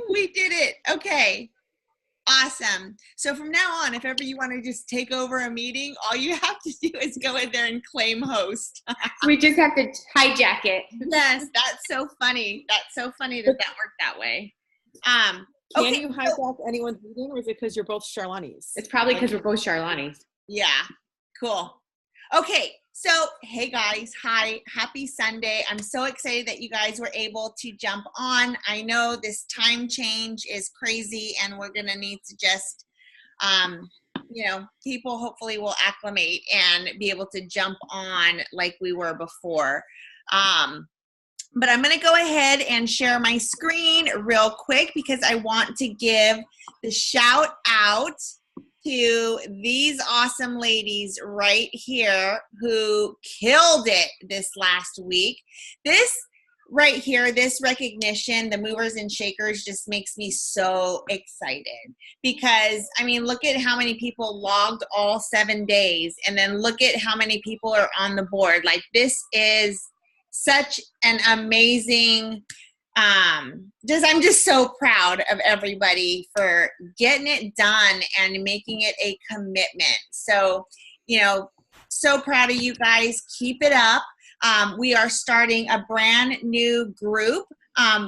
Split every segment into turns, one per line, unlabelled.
We did it. Okay. Awesome. So from now on, if ever you want to just take over a meeting, all you have to do is go in there and claim host.
We just have to hijack it.
Yes, that's so funny. That's so funny that worked that way.
Can you hijack anyone's meeting, or is it because you're both Charlanis?
It's probably because we're both Charlanis.
Yeah, cool. Okay, so hey guys, hi, happy Sunday. I'm so excited that you guys were able to jump on. I know this time change is crazy and we're gonna need to just, people hopefully will acclimate and be able to jump on like we were before. But I'm gonna go ahead and share my screen real quick because I want to give the shout out to these awesome ladies right here who killed it this last week. This right here, this recognition, the movers and shakers, just makes me so excited because, I mean, look at how many people logged all 7 days, and then look at how many people are on the board. Like, this is such an amazing I'm just so proud of everybody for getting it done and making it a commitment. So, so proud of you guys. Keep it up. We are starting a brand new group.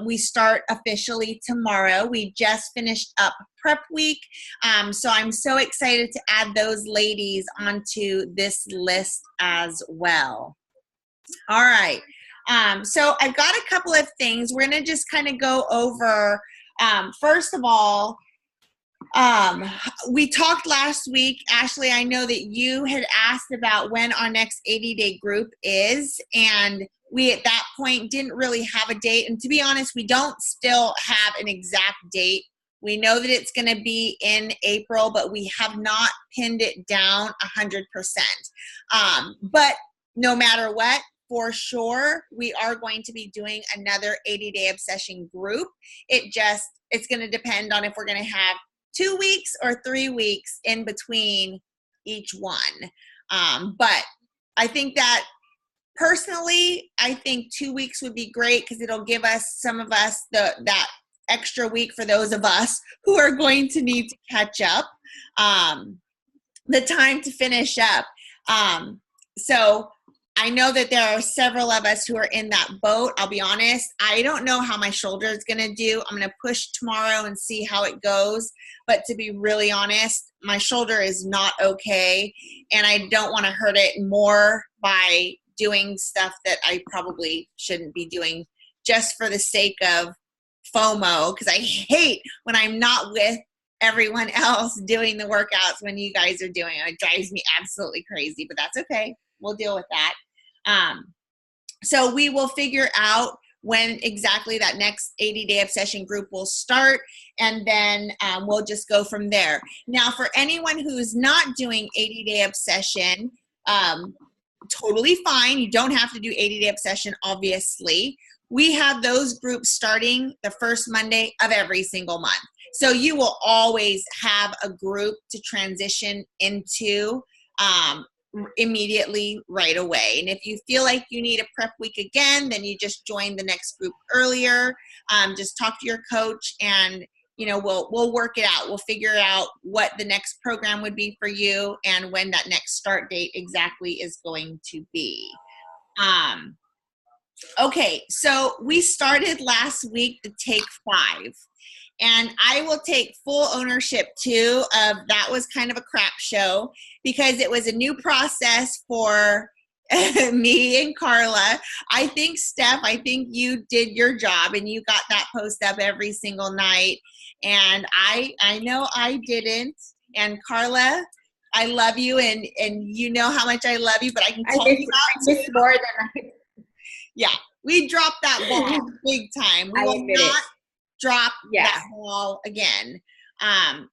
We start officially tomorrow. We just finished up prep week. So I'm so excited to add those ladies onto this list as well. All right. So I've got a couple of things. We're going to just kind of go over, first of all, we talked last week, Ashley, I know that you had asked about when our next 80-day group is, and we at that point didn't really have a date. And to be honest, we don't still have an exact date. We know that it's going to be in April, but we have not pinned it down 100%. But no matter what, for sure, we are going to be doing another 80-day obsession group. It's going to depend on if we're going to have 2 weeks or 3 weeks in between each one. But I think that personally, I think 2 weeks would be great because it'll give us, some of us, that extra week for those of us who are going to need to catch up, the time to finish up. So I know that there are several of us who are in that boat. I'll be honest, I don't know how my shoulder is going to do. I'm going to push tomorrow and see how it goes. But to be really honest, my shoulder is not okay. And I don't want to hurt it more by doing stuff that I probably shouldn't be doing just for the sake of FOMO. Because I hate when I'm not with everyone else doing the workouts when you guys are doing it. It drives me absolutely crazy, but that's okay. We'll deal with that. So we will figure out when exactly that next 80-day obsession group will start, and then we'll just go from there. Now, for anyone who's not doing 80-day obsession, totally fine. You don't have to do 80-day obsession, obviously. We have those groups starting the first Monday of every single month. So you will always have a group to transition into immediately right away. And if you feel like you need a prep week again, then you just join the next group earlier. Just talk to your coach and we'll work it out. We'll figure out what the next program would be for you and when that next start date exactly is going to be. Okay, so we started last week the Take 5. And I will take full ownership too of that was kind of a crap show because it was a new process for me and Carla. I think, Steph, you did your job and you got that post up every single night. And I know I didn't. And Carla, I love you and you know how much I love you, but I can call you out.
More than
yeah, we dropped that ball big time. We will not drop that ball again.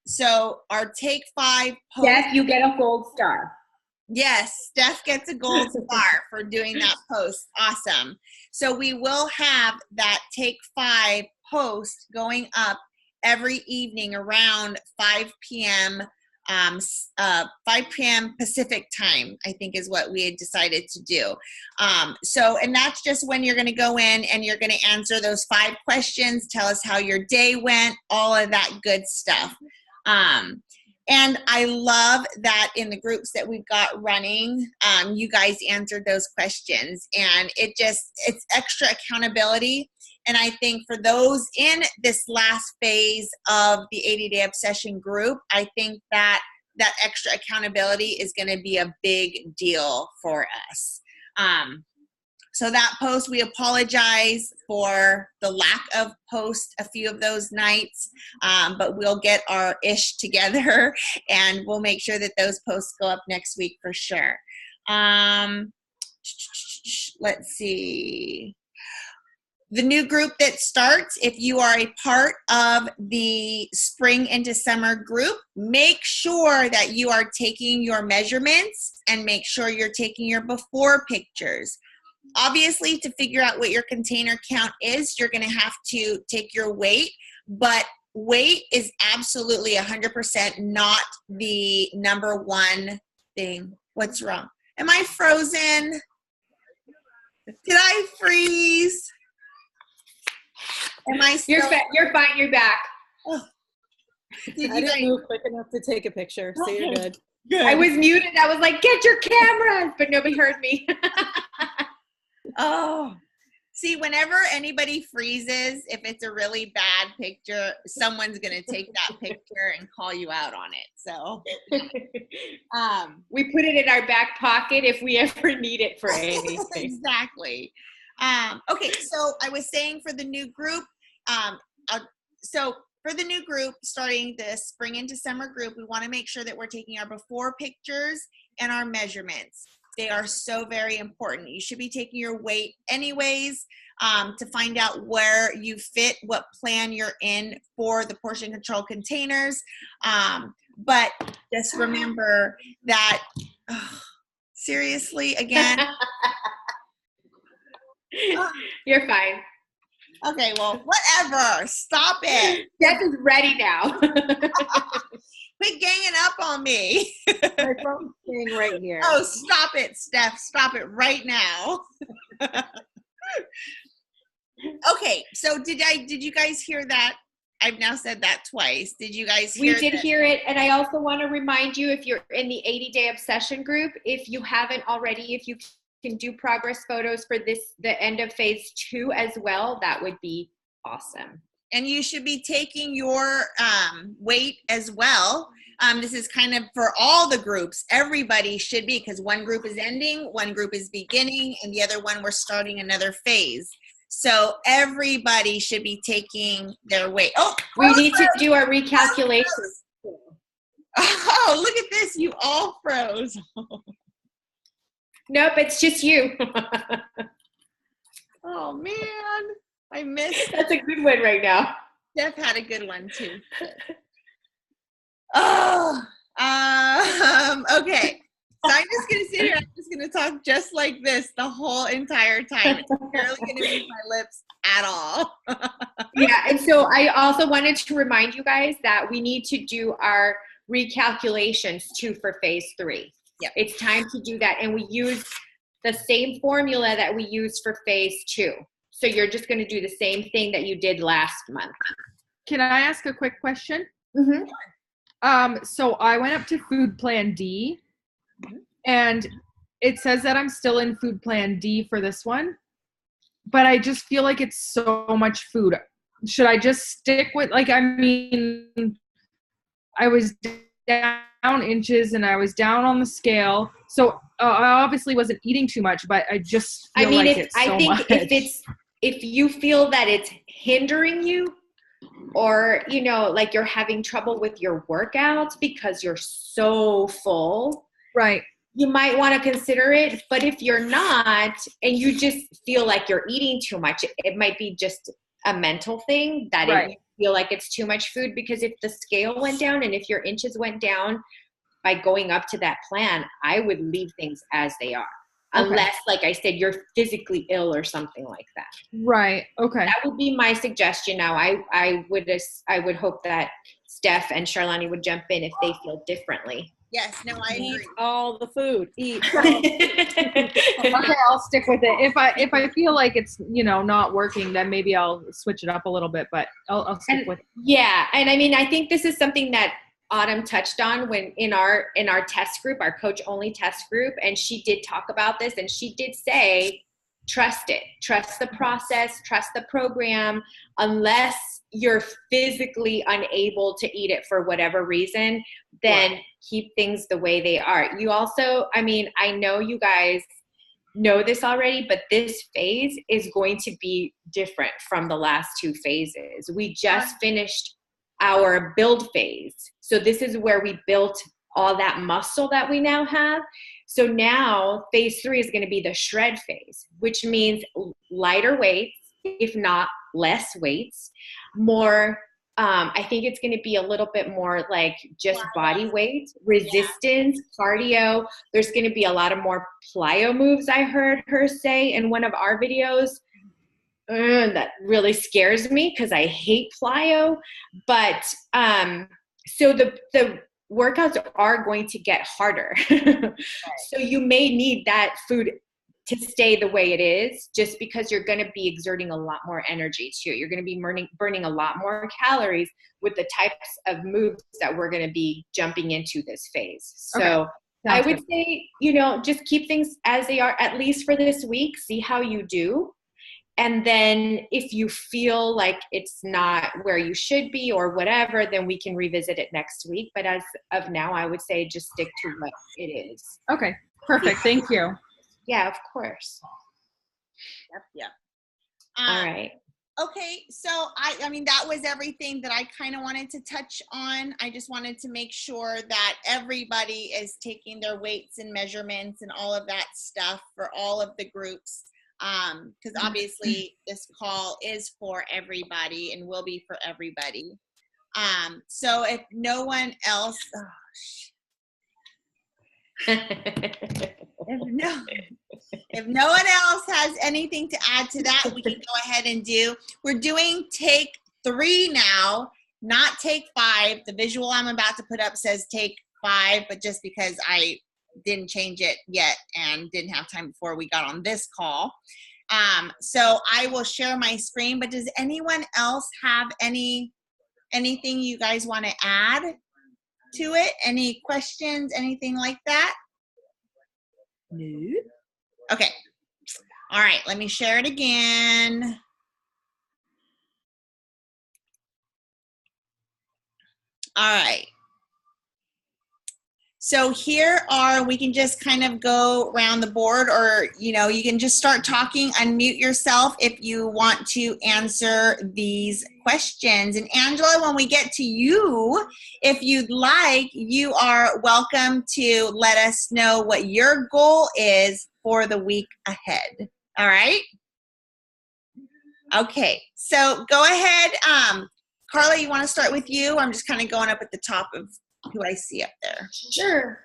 So our Take 5 post.
Steph, you get a gold star.
Yes, Steph gets a gold star for doing that post. Awesome. So we will have that Take 5 post going up every evening around 5 p.m. 5 p.m. Pacific time, I think is what we had decided to do. And that's just when you're going to go in and you're going to answer those 5 questions, tell us how your day went, all of that good stuff. And I love that in the groups that we've got running, you guys answered those questions, and it's extra accountability. And I think for those in this last phase of the 80-day obsession group, I think that extra accountability is going to be a big deal for us. So that post, we apologize for the lack of post a few of those nights, but we'll get our ish together and we'll make sure that those posts go up next week for sure. Let's see. The new group that starts, if you are a part of the spring into summer group, make sure that you are taking your measurements and make sure you're taking your before pictures. Obviously, to figure out what your container count is, you're going to have to take your weight, but weight is absolutely 100% not the number one thing. What's wrong? Am I frozen? Did I freeze? Am I still?
You're fine. You're back.
Oh.
I didn't move quick enough to take a picture, so you're good.
Good.
I was muted. I was like, get your cameras, but nobody heard me.
Oh, see, whenever anybody freezes, if it's a really bad picture, someone's going to take that picture and call you out on it. So,
we put it in our back pocket if we ever need it for anything.
Exactly. Okay, so I was saying for the new group, for the new group, starting the spring into summer group, we want to make sure that we're taking our before pictures and our measurements. They are so very important. You should be taking your weight anyways to find out where you fit, what plan you're in for the portion control containers. But just remember that, seriously, again.
You're fine.
Okay, well, whatever. Stop it.
Steph is ready now.
Quit ganging up on me.
My phone's staying right here.
Oh, stop it, Steph. Stop it right now. Okay, so did you guys hear that? I've now said that twice. Did you guys hear
We did hear it, and I also want to remind you, if you're in the 80-day obsession group, if you haven't already, if you can do progress photos for the end of phase 2 as well, that would be awesome.
And you should be taking your weight as well. This is kind of for all the groups. Everybody should be, because one group is ending, one group is beginning, and the other one we're starting another phase. So everybody should be taking their weight. Oh,
we need to do our recalculation.
Oh, look at this. You all froze.
Nope, it's just you.
Oh, man. I missed.
That's a good one right now.
Steph had a good one too. Oh, okay. So I'm just gonna sit here. I'm just gonna talk just like this the whole entire time. It's barely gonna move my lips at all.
Yeah, and so I also wanted to remind you guys that we need to do our recalculations too for phase 3.
Yep.
It's time to do that, and we use the same formula that we used for phase 2. So you're just going to do the same thing that you did last month.
Can I ask a quick question?
Mm-hmm.
So I went up to food plan D, and it says that I'm still in food plan D for this one, but I just feel like it's so much food. Should I just stick with, I was down inches and I was down on the scale. So I obviously wasn't eating too much, but I just feel it's so much.
If you feel that it's hindering you, or, you're having trouble with your workouts because you're so full,
right,
you might want to consider it. But if you're not, and you just feel like you're eating too much, it might be just a mental thing that
right.
You feel like it's too much food, because if the scale went down and if your inches went down by going up to that plan, I would leave things as they are. unless, like I said, you're physically ill or something like that.
Right. Okay.
That would be my suggestion. Now, I would hope that Steph and Charlani would jump in if they feel differently.
Yes, no, I
Eat
agree.
all the food. Eat all the food.
Okay, I'll stick with it. If I feel like it's not working, then maybe I'll switch it up a little bit. But I'll stick with it.
Yeah, and I mean, I think this is something that Autumn touched on when in our test group, our coach only test group, and she did talk about this, and she did say, trust it, trust the process, trust the program, unless you're physically unable to eat it for whatever reason, then keep things the way they are. You also, I mean, I know you guys know this already, but this phase is going to be different from the last two phases. We just finished our build phase. So this is where we built all that muscle that we now have. So now phase 3 is going to be the shred phase, which means lighter weights, if not less weights, more, I think it's going to be a little bit more like just body weight, resistance, cardio. There's going to be a lot of more plyo moves, I heard her say in one of our videos. That really scares me because I hate plyo. But so the workouts are going to get harder. So you may need that food to stay the way it is, just because you're going to be exerting a lot more energy too. You're going to be burning a lot more calories with the types of moves that we're going to be jumping into this phase. So I would say, just keep things as they are, at least for this week, see how you do. And then if you feel like it's not where you should be or whatever, then we can revisit it next week. But as of now, I would say just stick to what it is.
Okay, perfect. Thank you.
Yeah, of course.
Yep.
All right.
Okay, so I mean, that was everything that I kind of wanted to touch on. I just wanted to make sure that everybody is taking their weights and measurements and all of that stuff for all of the groups. Because obviously this call is for everybody and will be for everybody. So if no one else, if no one else has anything to add to that, we can go ahead and do. We're doing take 3 now, not take 5. The visual I'm about to put up says take 5, but just because I didn't change it yet and didn't have time before we got on this call. So I will share my screen, but does anyone else have anything you guys want to add to it? Any questions, anything like that? No. Okay. All right, let me share it again. All right. So here we can just kind of go around the board, or, you can just start talking, unmute yourself if you want to answer these questions. And Angela, when we get to you, if you'd like, you are welcome to let us know what your goal is for the week ahead. All right? Okay, so go ahead. Carla, you want to start with you? I'm just kind of going up at the top of who I see up there.
Sure.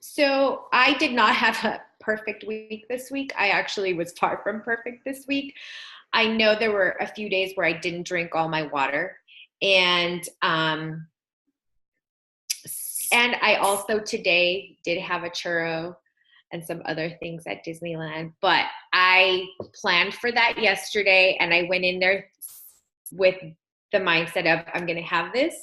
So I did not have a perfect week this week. I actually was far from perfect this week. I know there were a few days where I didn't drink all my water. And I also today did have a churro and some other things at Disneyland. But I planned for that yesterday, and I went in there with the mindset of, I'm going to have this.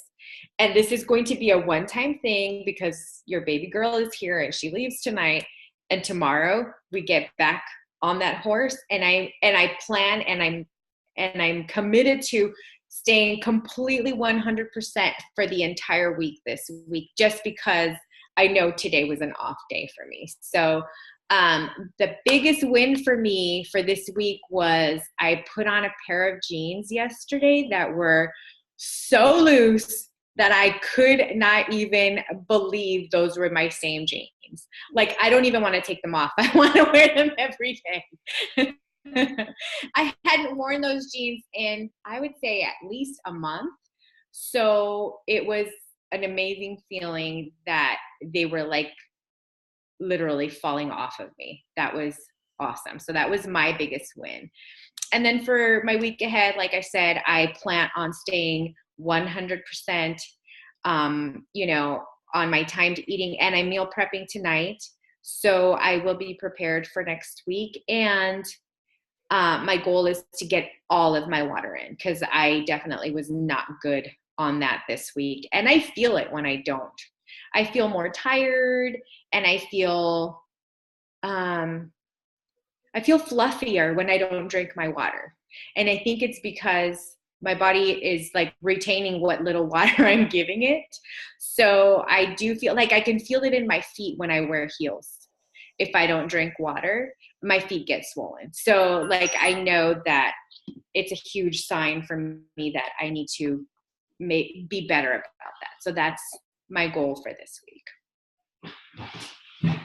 And this is going to be a one-time thing because your baby girl is here and she leaves tonight. And tomorrow we get back on that horse. And I plan, and I'm committed to staying completely 100% for the entire week this week, just because I know today was an off day for me. So the biggest win for me for this week was I put on a pair of jeans yesterday that were so loose that I could not even believe those were my same jeans. Like, I don't even want to take them off. I want to wear them every day. I hadn't worn those jeans in, I would say, at least a month. So it was an amazing feeling that they were like literally falling off of me. That was awesome. So that was my biggest win. And then for my week ahead, like I said, I plan on staying 100%, you know, on my timed eating, and I'm meal prepping tonight. So I will be prepared for next week. And my goal is to get all of my water in, because I definitely was not good on that this week. And I feel it when I don't. I feel more tired, and I feel fluffier when I don't drink my water. And I think it's because my body is like retaining what little water I'm giving it. So I do feel like I can feel it in my feet when I wear heels. If I don't drink water, my feet get swollen. So like, I know that it's a huge sign for me that I need to be better about that. So that's my goal for this week.
Awesome.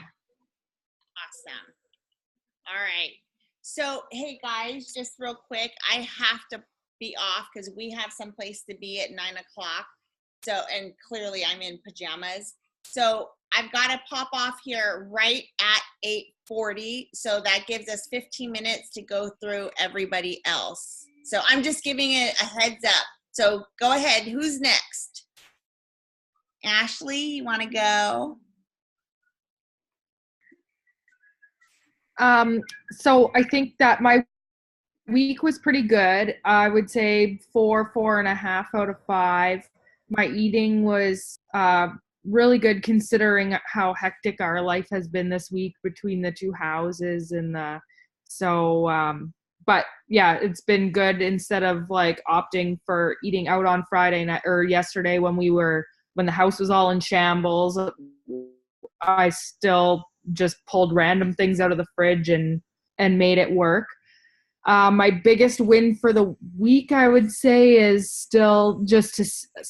All right. So, hey guys, just real quick, I have to be off because we have someplace to be at 9 o'clock. So, and clearly I'm in pajamas. So I've got to pop off here right at 8:40. So that gives us 15 minutes to go through everybody else. So I'm just giving it a heads up. So go ahead. Who's next? Ashley, you want to go?
So I think that my week was pretty good. I would say 4.5 out of 5. My eating was really good considering how hectic our life has been this week between the 2 houses and but yeah, it's been good instead of like opting for eating out on Friday night or yesterday when the house was all in shambles. I still just pulled random things out of the fridge and made it work. My biggest win for the week, I would say, is still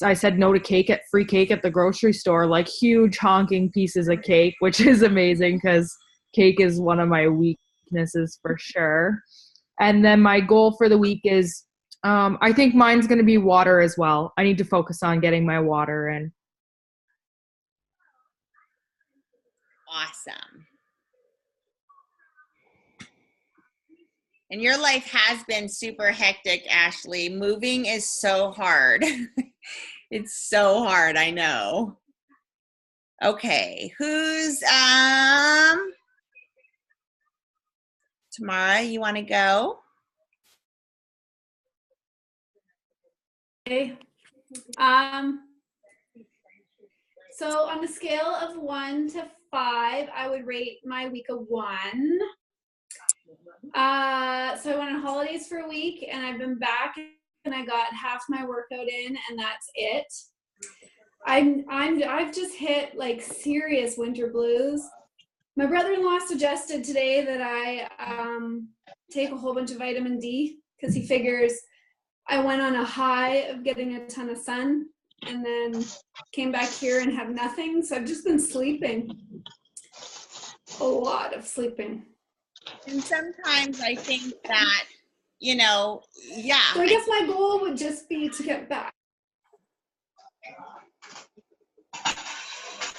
I said no to free cake at the grocery store, like huge honking pieces of cake, which is amazing because cake is one of my weaknesses for sure. And then my goal for the week is, I think mine's going to be water as well. I need to focus on getting my water in.
Awesome. And your life has been super hectic, Ashley. Moving is so hard. It's so hard, I know. Okay, who's Tamara, you want to go?
Okay. So on a scale of 1 to 5, I would rate my week a 1. So I went on holidays for a week, and I've been back, and I got half my workout in, and that's it. I've just hit like serious winter blues. My brother-in-law suggested today that I take a whole bunch of vitamin D because he figures I went on a high of getting a ton of sun and then came back here and have nothing. So I've just been sleeping. A lot of sleeping.
And sometimes I think that, yeah.
So I guess my goal would just be to get back.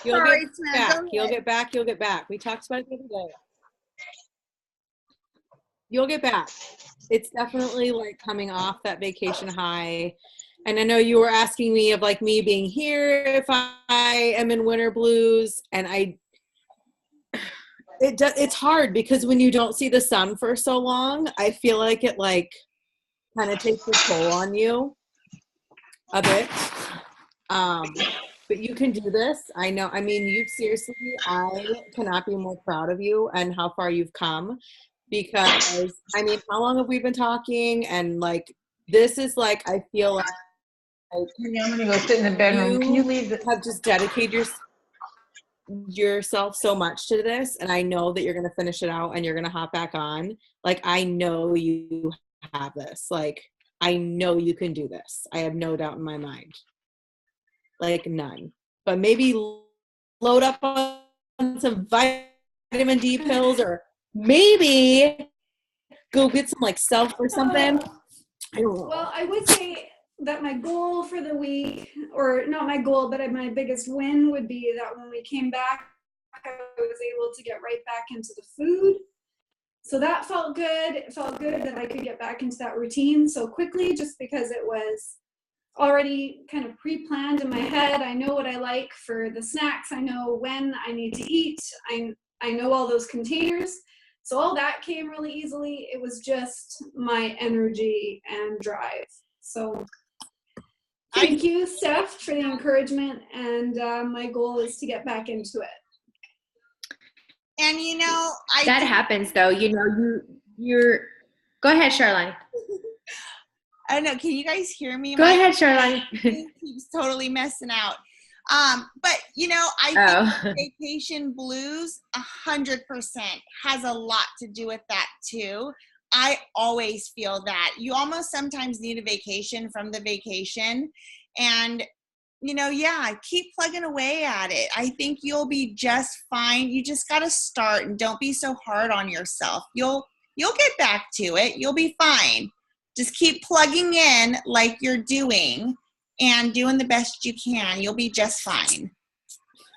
You'll get back. We talked about it the other day. You'll get back. It's definitely like coming off that vacation high. And I know you were asking me of like me being here if I am in winter blues, and it's hard because when you don't see the sun for so long, I feel like it like kind of takes a toll on you a bit. But you can do this. I know. I mean, I cannot be more proud of you and how far you've come, because I mean, how long have we been talking? And like, this is like, I feel like
I'm gonna go sit in the bedroom. Can you leave?
Have just dedicated yourself so much to this, and I know that you're gonna finish it out and you're gonna hop back on. Like, I know you have this. Like, I know you can do this. I have no doubt in my mind. Like, none. But maybe load up on some vitamin D pills, or maybe go get some like self or something. I don't know.
Well, I would say that my goal for the week, or not my goal, but my biggest win would be that when we came back I was able to get right back into the food. So that felt good. It felt good that I could get back into that routine so quickly, just because it was already kind of pre-planned in my head. I know what I like for the snacks. I know when I need to eat. I know all those containers. So all that came really easily. It was just my energy and drive. So thank you, Steph, for the encouragement. And my goal is to get back into it.
And
that happens though. You're. Go ahead, Charlene.
I don't know. Can you guys hear me?
Go ahead, Charlene.
Keeps totally messing out. But I think vacation blues 100% has a lot to do with that too. I always feel that you almost sometimes need a vacation from the vacation, and keep plugging away at it. I think you'll be just fine. You just got to start, and don't be so hard on yourself. You'll get back to it. You'll be fine. Just keep plugging in like you're doing and doing the best you can. You'll be just fine.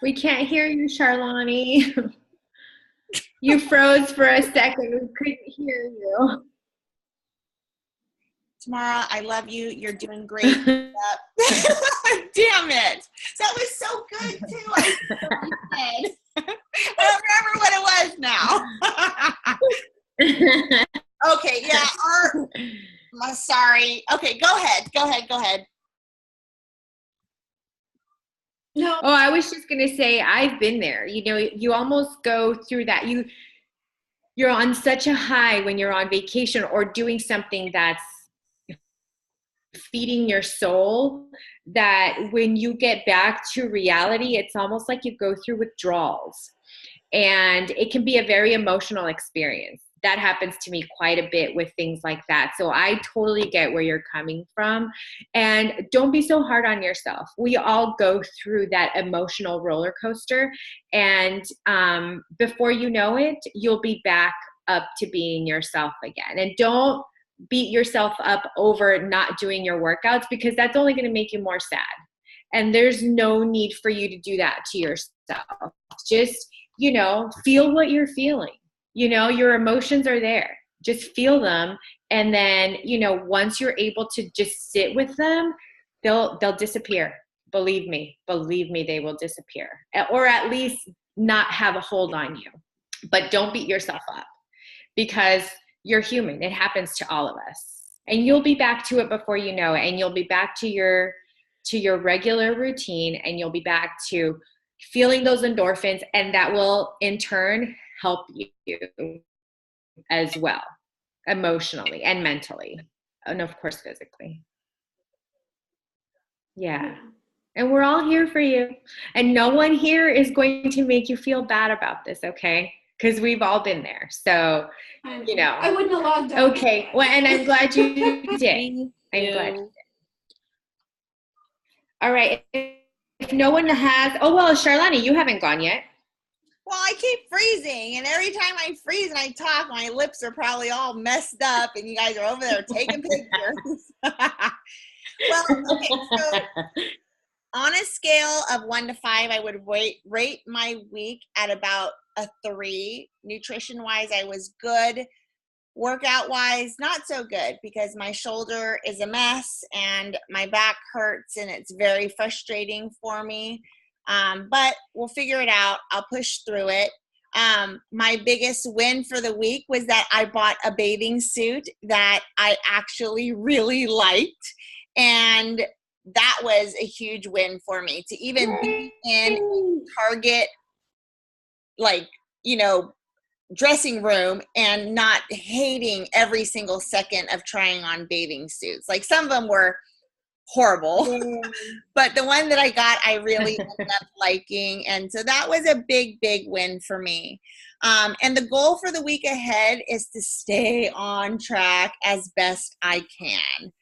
We can't hear you, Charlani. You froze for a second. We couldn't hear you.
Tamara, I love you. You're doing great. Damn it. That was so good, too. I don't remember what it was now. Okay, yeah. Sorry. Okay, go ahead.
No.
Oh, I was just going to say, I've been there. You almost go through that. You're on such a high when you're on vacation or doing something that's feeding your soul, that when you get back to reality, it's almost like you go through withdrawals, and it can be a very emotional experience. That happens to me quite a bit with things like that. So I totally get where you're coming from, and don't be so hard on yourself. We all go through that emotional roller coaster, and before you know it, you'll be back up to being yourself again. And don't beat yourself up over not doing your workouts, because that's only going to make you more sad. And there's no need for you to do that to yourself. Just, feel what you're feeling. Your emotions are there. Just feel them. And then, once you're able to just sit with them, they'll disappear. Believe me, they will disappear, or at least not have a hold on you. But don't beat yourself up, because you're human. It happens to all of us. And you'll be back to it before you know it. And you'll be back to your regular routine, and you'll be back to feeling those endorphins, and that will in turn help you as well, emotionally and mentally, and of course physically. Yeah. And we're all here for you, and no one here is going to make you feel bad about this, okay? Because we've all been there. So
I wouldn't have logged out.
Okay, well, and I'm glad you did. I'm glad you did. All right. If no one has, Charlani, you haven't gone yet.
Well, I keep freezing, and every time I freeze and I talk, my lips are probably all messed up, and you guys are over there taking pictures. Well, okay, so on a scale of 1 to 5, I would rate my week at about a 3. Nutrition-wise, I was good. Workout-wise, not so good, because my shoulder is a mess and my back hurts, and it's very frustrating for me. But we'll figure it out. I'll push through it. My biggest win for the week was that I bought a bathing suit that I actually really liked. And that was a huge win for me, to even be in Target, dressing room, and not hating every single second of trying on bathing suits. Like, some of them were horrible, but the one that I got, I really ended up liking. And so that was a big, big win for me. And the goal for the week ahead is to stay on track as best I can.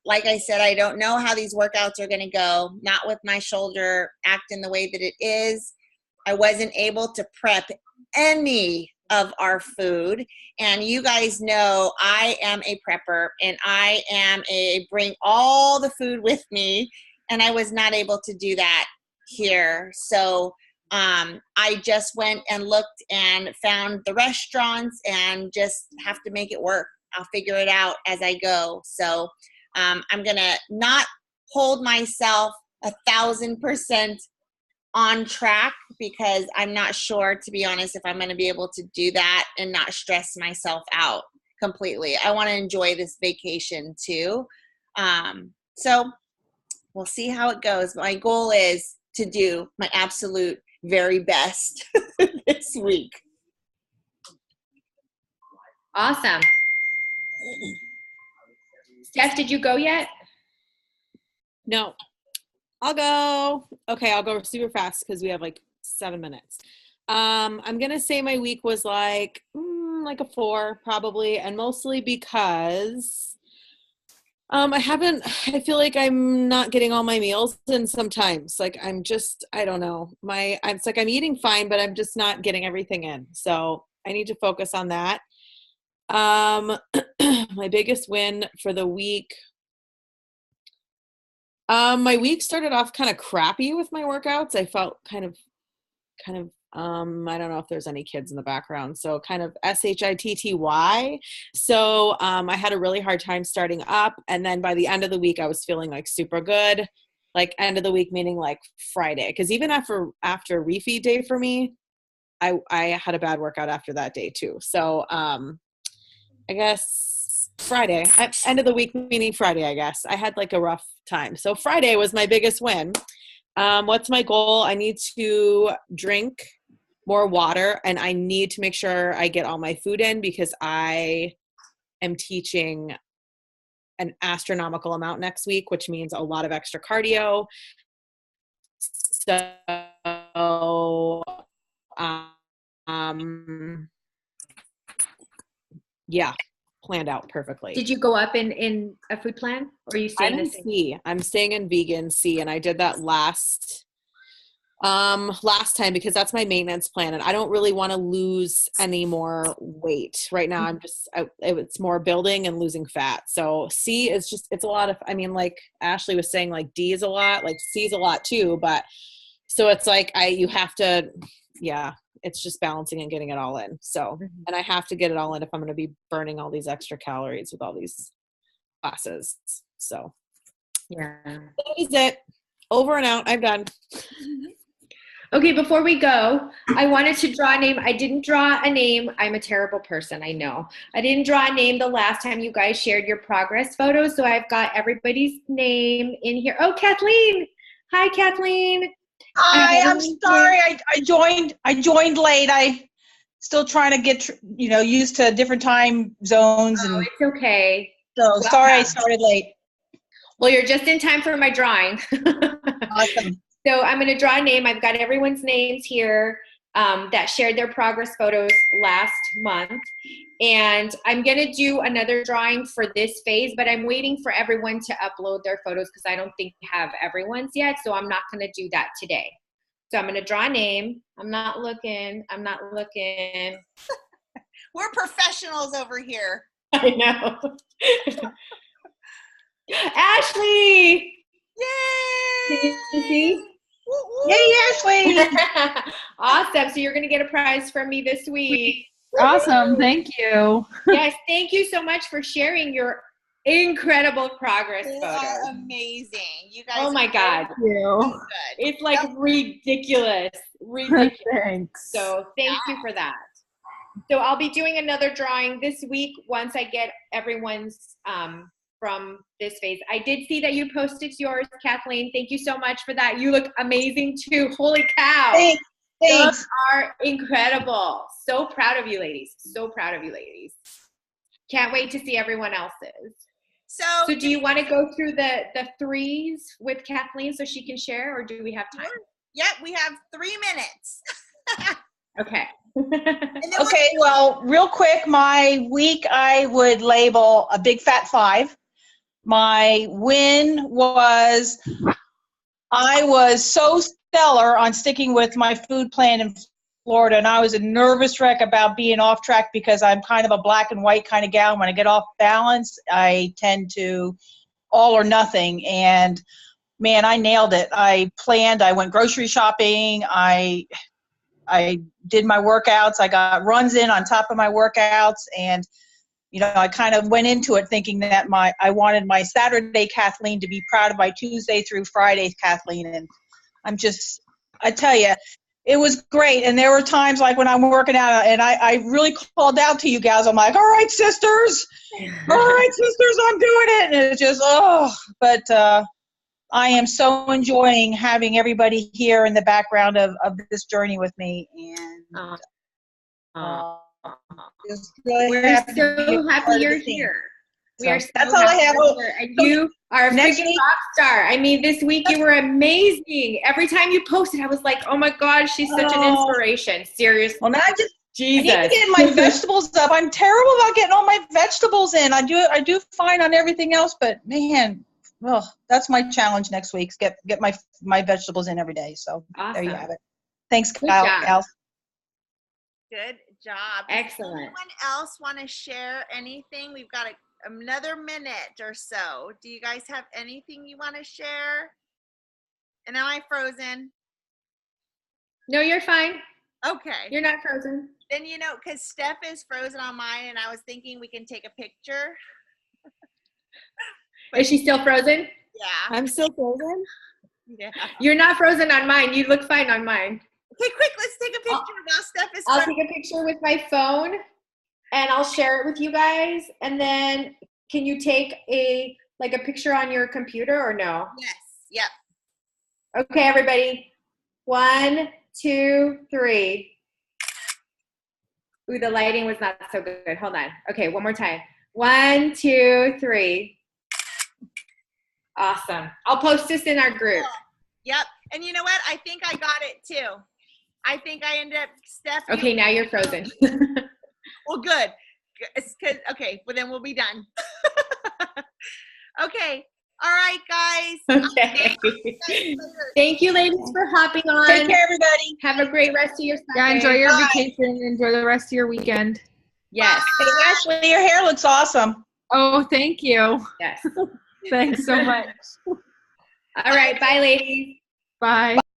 Like I said, I don't know how these workouts are going to go, not with my shoulder acting the way that it is. I wasn't able to prep any of our food, and you guys know I am a prepper, and I am bring all the food with me, and I was not able to do that here. So I just went and looked and found the restaurants and just have to make it work. I'll figure it out as I go. So I'm going to not hold myself 1,000% on track because I'm not sure, to be honest, if I'm going to be able to do that and not stress myself out completely. I want to enjoy this vacation too. So we'll see how it goes. My goal is to do my absolute very best this week.
Awesome. Steph, did you go yet?
No. I'll go. Okay, I'll go super fast because we have like 7 minutes. I'm going to say my week was like a 4 probably, and mostly because I feel like I'm not getting all my meals, and sometimes like I don't know. It's like I'm eating fine, but I'm just not getting everything in. So I need to focus on that. My biggest win for the week. My week started off kind of crappy with my workouts. I felt kind of, I don't know if there's any kids in the background. So kind of SHITTY. So, I had a really hard time starting up. And then by the end of the week, I was feeling like super good, like end of the week, meaning like Friday. Cause even after refeed day for me, I had a bad workout after that day too. So, I guess Friday, end of the week, meaning Friday, I guess. I had like a rough time. So Friday was my biggest win. What's my goal? I need to drink more water, and I need to make sure I get all my food in because I am teaching an astronomical amount next week, which means a lot of extra cardio. So, yeah, planned out perfectly.
Did you go up in a food plan, or are you staying
I'm
in
in C. I'm staying in vegan C, and I did that last time because that's my maintenance plan, and I don't really want to lose any more weight right now. It's more building and losing fat. So C is it's a lot of, I mean, like Ashley was saying, like D is a lot, like C is a lot too, but so it's like it's just balancing and getting it all in. So, and I have to get it all in if I'm going to be burning all these extra calories with all these classes. So
Yeah.
that is it. Over and out. I'm done.
Okay, before we go, I wanted to draw a name. I didn't draw a name. I'm a terrible person, I know. I didn't draw a name the last time you guys shared your progress photos, so I've got everybody's name in here. Oh, Kathleen. Hi, Kathleen.
Hi, I'm sorry. I joined late. I still trying to get used to different time zones, and
it's okay.
So sorry I started late.
Well, you're just in time for my drawing.
Awesome.
So I'm going to draw a name. I've got everyone's names here that shared their progress photos last month. And I'm going to do another drawing for this phase, but I'm waiting for everyone to upload their photos because I don't think we have everyone's yet. So I'm not going to do that today. So I'm going to draw a name. I'm not looking.
We're professionals over here.
I know. Ashley!
Yay!
Can you see?
Yay, Ashley!
Awesome. So you're going to get a prize from me this week.
Awesome. Thank you.
Yes. Thank you so much for sharing your incredible progress
They
photos.
are amazing. You guys.
Oh my God.
Thank you.
So good.
It's like ridiculous.
Thanks.
So thank you for that. So I'll be doing another drawing this week once I get everyone's from this phase. I did see that you posted yours, Kathleen. Thank you so much for that. You look amazing too. Holy cow.
Thanks.
Those are incredible. So proud of you ladies. So proud of you ladies. Can't wait to see everyone else's.
So
Do you want to go through the threes with Kathleen so she can share, or do we have time?
Yep, we have 3 minutes.
Okay.
Okay, well, real quick, my week I would label a big fat 5. My win was I was so stellar on sticking with my food plan in Florida, and I was a nervous wreck about being off track because I'm kind of a black and white kind of gal. When I get off balance, I tend to all or nothing. And man, I nailed it. I planned, I went grocery shopping, I did my workouts, I got runs in on top of my workouts, and I kind of went into it thinking that I wanted my Saturday Kathleen to be proud of my Tuesday through Friday Kathleen, and I tell you, it was great. And there were times like when I'm working out and I really called out to you guys. I'm like, all right, sisters, I'm doing it. And it's just, but I am so enjoying having everybody here in the background of this journey with me. And just really
we're
happy to be
so
a
happy
part of
you're
the team.
here.
So
We are so
that's all I
happy
have.
you're here. And you are a
Next
freaking
week-
rock star. I mean, this week you were amazing. Every time you posted, I was like, oh my God, she's such an inspiration. Seriously.
Well, now I
Jesus.
need to get my vegetables up. I'm terrible about getting all my vegetables in. I do fine on everything else, but man, that's my challenge next week. Get my vegetables in every day. So There you
Awesome.
have it. Thanks,
Good
Kyle.
job.
Gals.
Good job.
Excellent.
Does anyone else want to share anything? We've got another minute or so. Do you guys have anything you want to share? And am I frozen?
No, you're fine.
Okay.
You're not frozen.
Then, because Steph is frozen on mine, and I was thinking we can take a picture.
Is she still frozen?
Yeah.
I'm still frozen.
Yeah.
You're not frozen on mine. You look fine on mine.
Okay, quick, let's take a picture while Steph is
I'll
frozen.
take a picture with my phone and I'll share it with you guys. And then can you take a picture on your computer or no?
Yes. Yep.
Okay, everybody. 1, 2, 3. Ooh, the lighting was not so good. Hold on. Okay, one more time. 1, 2, 3. Awesome. I'll post this in our group.
Yep. And you know what? I think I got it too. I think I ended up, Steph.
Okay, now you're frozen.
Well, good. Okay, well then we'll be done. Okay. All right, guys.
Okay. Thank you, ladies, for hopping on.
Take care, everybody.
Have a great rest of your Sunday.
Yeah, enjoy your
Bye.
vacation. Enjoy the rest of your weekend.
Yes.
Hey, Ashley, your hair looks awesome.
Oh, thank you.
Yes.
Thanks so much.
All right. Bye, ladies.
Bye.